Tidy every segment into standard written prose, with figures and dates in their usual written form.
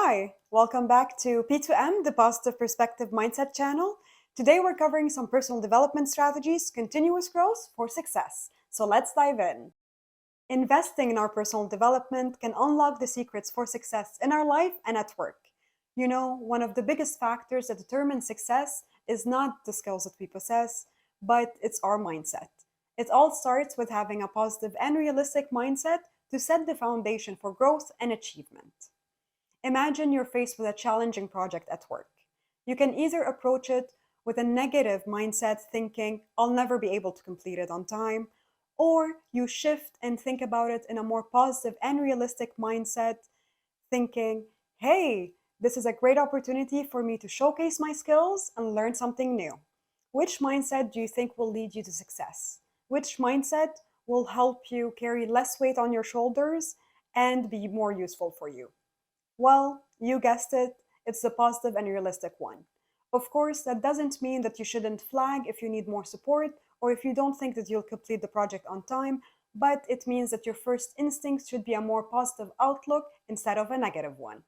Hi, welcome back to P2M, the Positive Perspective Mindset channel. Today we're covering some personal development strategies, continuous growth for success. So let's dive in. Investing in our personal development can unlock the secrets for success in our life and at work. One of the biggest factors that determine success is not the skills that we possess, but it's our mindset. It all starts with having a positive and realistic mindset to set the foundation for growth and achievement. Imagine you're faced with a challenging project at work. You can either approach it with a negative mindset, thinking, I'll never be able to complete it on time, or you shift and think about it in a more positive and realistic mindset, thinking, hey, this is a great opportunity for me to showcase my skills and learn something new. Which mindset do you think will lead you to success? Which mindset will help you carry less weight on your shoulders and be more useful for you? Well, you guessed it, it's the positive and realistic one. Of course, that doesn't mean that you shouldn't flag if you need more support or if you don't think that you'll complete the project on time, but it means that your first instinct should be a more positive outlook instead of a negative one.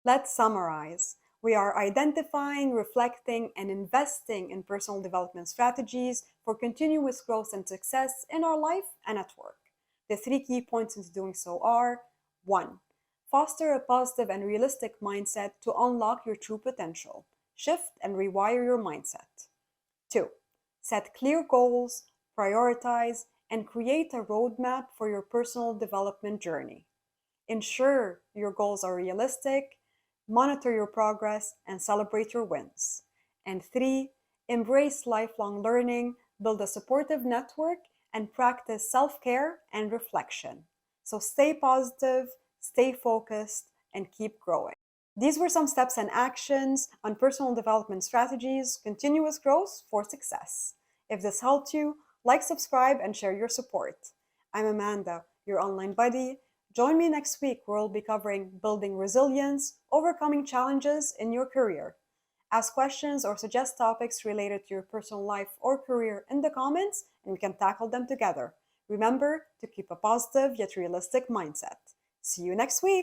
Let's summarize. We are identifying, reflecting, and investing in personal development strategies for continuous growth and success in our life and at work. The three key points into doing so are: 1. Foster a positive and realistic mindset to unlock your true potential. Shift and rewire your mindset. 2. Set clear goals, prioritize, and create a roadmap for your personal development journey. Ensure your goals are realistic, monitor your progress, and celebrate your wins. And 3. Embrace lifelong learning, build a supportive network, and practice self-care and reflection. So stay positive, stay focused, and keep growing. These were some steps and actions on personal development strategies, continuous growth for success. If this helped you, like, subscribe, and share your support. I'm Amanda, your online buddy. Join me next week where we'll be covering building resilience, overcoming challenges in your career. Ask questions or suggest topics related to your personal life or career in the comments, and we can tackle them together. Remember to keep a positive yet realistic mindset. See you next week.